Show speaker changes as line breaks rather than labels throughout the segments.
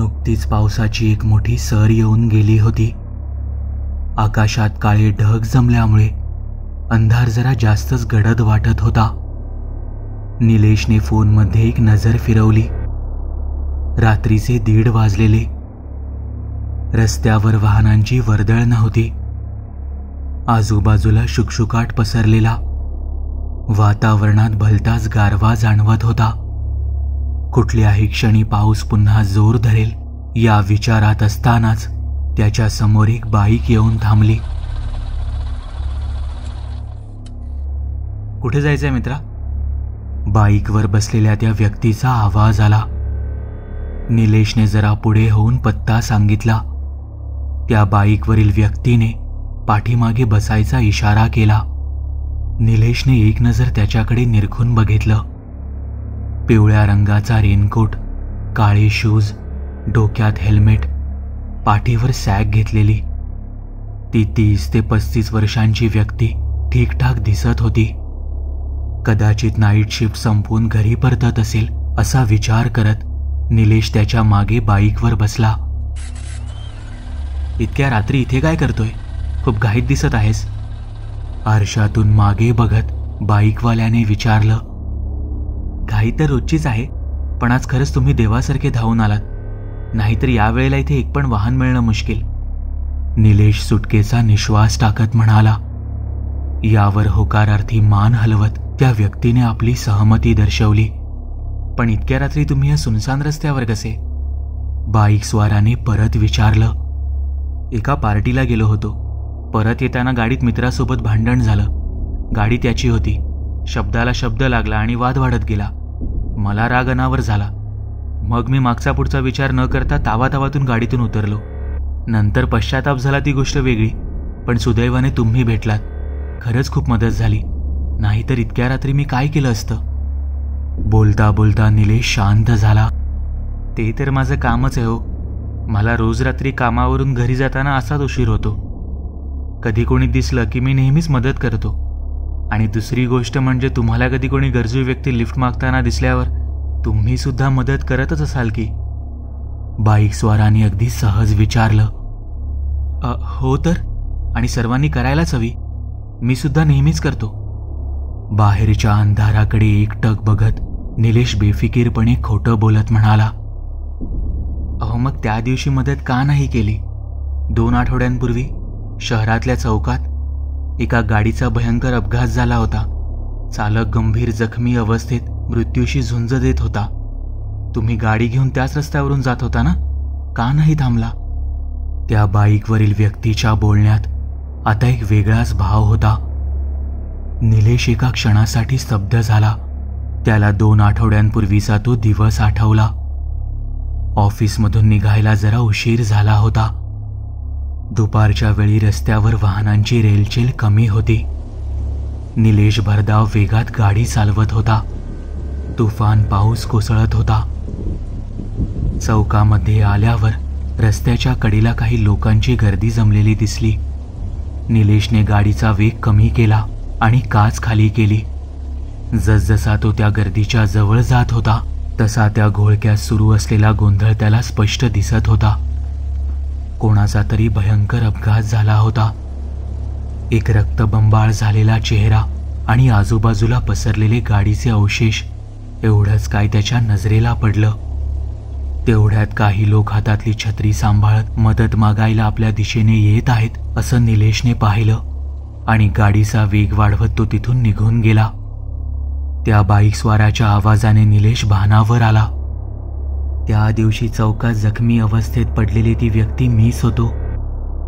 नुकतीच पावसाची एक मोठी सर येऊन गेली होती. आकाशात काळे ढग जमल्यामुळे अंधार जरा जास्तच गडद वाटत होता. निलेशने फोनमध्ये एक नजर फिरवली. रात्रीचे 1:30 वाजलेले. रस्त्यावर वाहनांची वर्दळ नव्हती. आजूबाजूला शुकशुकाट पसरलेला. वातावरणात भलताच गारवा जाणवत होता. कुठल्याही क्षणी पाऊस पुन्हा जोर धरेल या विचारात असतानाच त्याच्या समोर एक बाईक येऊन थांबली. कुठे जायचंय मित्रा? बाईकवर बसलेल्या त्या व्यक्तीचा आवाज आला. निलेशने जरा पुढे होऊन पत्ता सांगितला. त्या बाईकवरील व्यक्तीने पाठीमागे बसायचा इशारा केला. निलेशने एक नजर त्याच्याकडे निरखून बघितलं. पिवळ्या रंगाचा रेनकोट, काळे शूज, डोक्यात हेल्मेट, पाठीवर सॅक घेतलेली ती 30 ते 35 वर्षांची व्यक्ती ठीकठाक दिसत होती. कदाचित नाईट शिफ्ट संपवून घरी परतत असेल असा विचार करत निलेश त्याच्या मागे बाईकवर बसला. इतक्या रात्री इथे काय करतोय? खूप घाईत दिसत आहेस. आरशातून मागे बघत बाईकवाल्याने विचारलं. घाई तर रोजचीच आहे, पण आज खरंच तुम्ही देवासारखे धावून आलात. नाहीतर या वेळेला इथे एक पण वाहन मिळणं मुश्किल. निलेश सुटकेचा निश्वास टाकत म्हणाला. यावर होकारार्थी मान हलवत त्या व्यक्तीने आपली सहमती दर्शवली. पण इतक्या रात्री तुम्ही या सुनसान रस्त्यावर कसे? बाईक स्वाराने परत विचारलं. एका पार्टीला गेलो होतो. परत येताना गाडीत मित्रासोबत भांडण झालं. गाडी त्याची होती. शब्दाला शब्द लागला आणि वाद वाढत गेला. मला राग अनावर झाला. मग मी मागचा पुढचा विचार न करता तावातावातून गाडीतून उतरलो. नंतर पश्चाताप झाला ती गोष्ट वेगळी, पण सुदैवाने तुम्ही भेटलात. खरंच खूप मदत झाली. नाहीतर इतक्या रात्री मी काय केलं असतं? बोलता बोलता निलेश शांत झाला. ते तर माझं कामच आहे हो. मला रोज रात्री कामावरून घरी जाताना असाच उशीर होतो. कधी कोणी दिसलं की मी नेहमीच मदत करतो. आणि दुसरी गोष्ट म्हणजे तुम्हाला कधी कोणी गरजू व्यक्ती लिफ्ट मागताना दिसल्यावर तुम्ही सुद्धा मदत करतच असाल की? बाईक स्वाराने अगदी सहज विचारलं. हो तर, आणि सर्वांनी करायलाच हवी. मी सुद्धा नेहमीच करतो. बाहेरच्या अंधाराकडे एकटक बघत निलेश बेफिकीरपणे खोटं बोलत म्हणाला. अहो, मग त्या दिवशी मदत का नाही केली? 2 आठवड्यांपूर्वी शहरातल्या चौकात एका गाडीचा भयंकर अपघात झाला होता. चालक गंभीर जखमी अवस्थेत मृत्यूशी झुंज देत होता. तुम्ही गाडी घेऊन त्याच रस्त्यावरून जात होता ना? का नाही थांबला? त्या बाईकवरील व्यक्तीच्या बोलण्यात आता एक वेगळाच भाव होता. निलेश एका क्षणासाठी स्तब्ध झाला. त्याला 2 आठवड्यांपूर्वीचा तो दिवस आठवला. ऑफिसमधून निघायला जरा उशीर झाला होता. दुपारच्या वेळी रस्त्यावर वाहनांची रेलचेल कमी होती. निलेश भरधाव वेगात गाडी चालवत होता. तुफान पाऊस कोसळत होता. चौकामध्ये आल्यावर रस्त्याच्या कडेला काही लोकांची गर्दी जमलेली दिसली. निलेशने गाडीचा वेग कमी केला आणि काच खाली केली. जसजसा तो त्या गर्दीच्या जवळ जात होता तसा त्या घोळक्यात सुरू असलेला गोंधळ त्याला स्पष्ट दिसत होता. कोणाचा तरी भयंकर अपघात झाला होता. एक रक्तबंबाळ झालेला चेहरा आणि आजूबाजूला पसरलेले गाडीचे अवशेष एवढंच काय त्याच्या नजरेला पडलं. तेवढ्यात काही लोक हातातली छत्री सांभाळत मदत मागायला आपल्या दिशेने येत आहेत असं निलेशने पाहिलं आणि गाडीचा वेग वाढवत तो तिथून निघून गेला. त्या बाईकस्वाराच्या आवाजाने निलेश भानावर आला. त्या दिवशी चौकात जखमी अवस्थेत पडलेली ती व्यक्ती मीच होतो.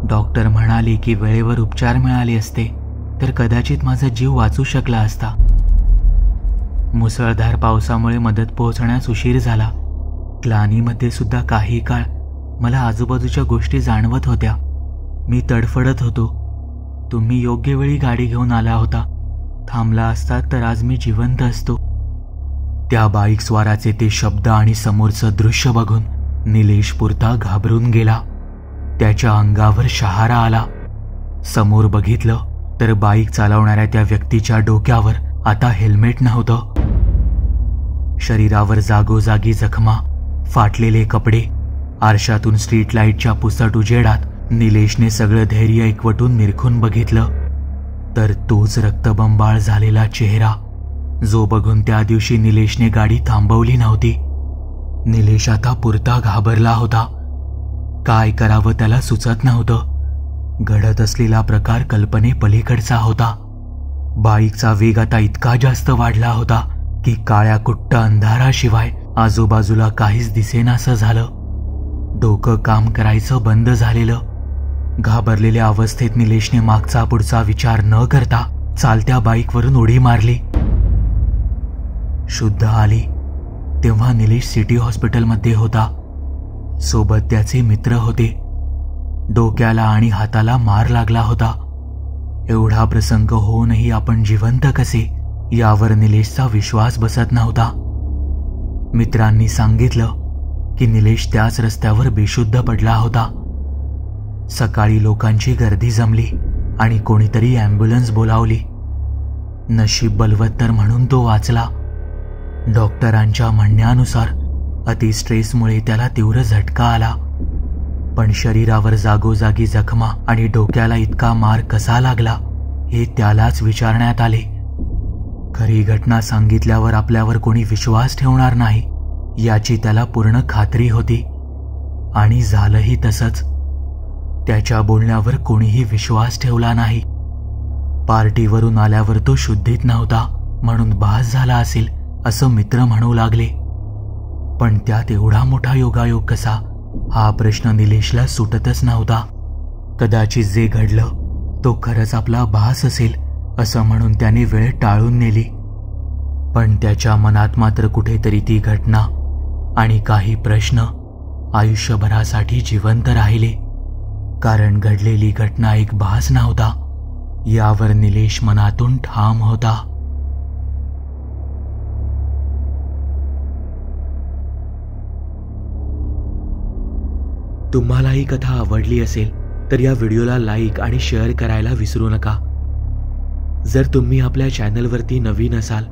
डॉक्टर म्हणाले की वेळेवर उपचार मिळाले असते तर कदाचित माझा जीव वाचू शकला असता. मुसळधार पावसामुळे मदत पोहोचण्यास उशीर झाला. ग्लानीमध्ये सुद्धा काही काळ मला आजूबाजूच्या गोष्टी जाणवत होत्या. मी तडफडत होतो. तुम्ही योग्य वेळी गाडी घेऊन आला होता. थांबला असता तर आज मी जिवंत असतो. त्या बाईक स्वाराचे ते शब्द आणि समोरचं दृश्य बघून निलेश पुरता घाबरून गेला. त्याच्या अंगावर शहारा आला. समोर बघितलं तर बाईक चालवणाऱ्या त्या व्यक्तीच्या डोक्यावर आता हेल्मेट नव्हतं. शरीरावर जागोजागी जखमा, फाटलेले कपडे आरशातून स्ट्रीट लाईटच्या पुसट उजेडात निलेशने सगळं धैर्य एकवटून निरखून बघितलं तर तोच रक्तबंबाळ झालेला चेहरा जो बघून त्या दिवशी निलेशने गाडी थांबवली नव्हती. निलेश आता पुरता घाबरला होता. काय करावं त्याला सुचत नव्हतं. घडत असलेला प्रकार कल्पनेपलीकडचा होता. बाईकचा वेग आता इतका जास्त वाढला होता की काळ्या कुट्ट अंधाराशिवाय आजूबाजूला काहीच दिसेनासं झालं. डोकं काम करायचं बंद झालेलं. घाबरलेल्या अवस्थेत निलेशने मागचा पुढचा विचार न करता चालत्या बाईकवरून उडी मारली. शुद्ध आली तेव्हा निलेश सिटी हॉस्पिटलमध्ये होता. सोबत त्याचे मित्र होते. डोक्याला आणि हाताला मार लागला होता. एवढा प्रसंग होऊनही आपण जिवंत कसे यावर निलेशचा विश्वास बसत नव्हता. मित्रांनी सांगितलं की निलेश त्याच रस्त्यावर बेशुद्ध पडला होता. सकाळी लोकांची गर्दी जमली आणि कोणीतरी ॲम्ब्युलन्स बोलावली. नशीब बलवत्तर म्हणून तो वाचला. डॉक्टरांच्या म्हणण्यानुसार अति स्ट्रेसमुळे त्याला तीव्र झटका आला. पण शरीरावर जागोजागी जखमा आणि डोक्याला इतका मार कसा लागला हे त्यालाच विचारण्यात आले. खरी घटना सांगितल्यावर आपल्यावर कोणी विश्वास ठेवणार नाही याची त्याला पूर्ण खात्री होती. आणि झालंही तसंच. त्याच्या बोलण्यावर कोणीही विश्वास ठेवला नाही. पार्टीवरून आल्यावर तो शुद्धीत नव्हता म्हणून भास झाला असेल असं मित्र म्हणू लागले. पण त्यात एवढा मोठा योगायोग कसा हा प्रश्न निलेशला सुटतच नव्हता. कदाचित जे घडलं तो खरंच आपला भास असेल असं म्हणून त्याने वेळ टाळून नेली. पण त्याच्या मनात मात्र कुठेतरी ती घटना आणि काही प्रश्न आयुष्यभरासाठी जिवंत राहिले. कारण घडलेली घटना एक भास नव्हता यावर निलेश मनातून ठाम होता. तुम्हाला ही कथा आवडली असेल तर या व्हिडिओला लाईक आणि शेअर करायला विसरू नका. जर तुम्ही आपल्या चॅनलवरती नवीन असाल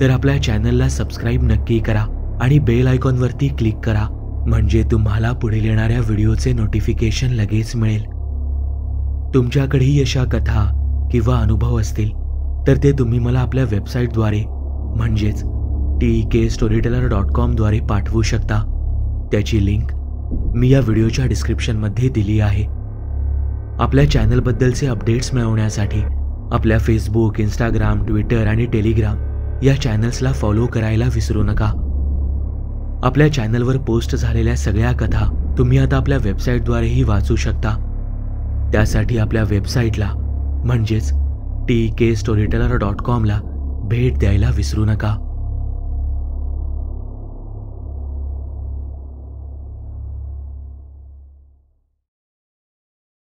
तर आपल्या चॅनलला सबस्क्राईब नक्की करा आणि बेल आयकॉनवरती क्लिक करा म्हणजे तुम्हाला पुढील येणाऱ्या व्हिडिओचे नोटिफिकेशन लगेच मिळेल. तुमच्याकडेही अशा कथा किंवा अनुभव असतील तर ते तुम्ही मला आपल्या वेबसाईटद्वारे म्हणजेच tekstoryteller.com द्वारे पाठवू शकता. त्याची लिंक मी या व्हिडिओच्या डिस्क्रिप्शनमध्ये दिली आहे. आपल्या चॅनलबद्दलचे अपडेट्स मिळवण्यासाठी आपल्या फेसबुक, इंस्टाग्राम, ट्विटर आणि टेलिग्राम या चॅनल्सला फॉलो करायला विसरू नका. आपल्या चॅनलवर पोस्ट झालेल्या सगळ्या कथा तुम्ही आता आपल्या वेबसाईटद्वारेही वाचू शकता. त्यासाठी आपल्या वेबसाईटला म्हणजेच tekstoryteller.com ला भेट द्यायला विसरू नका.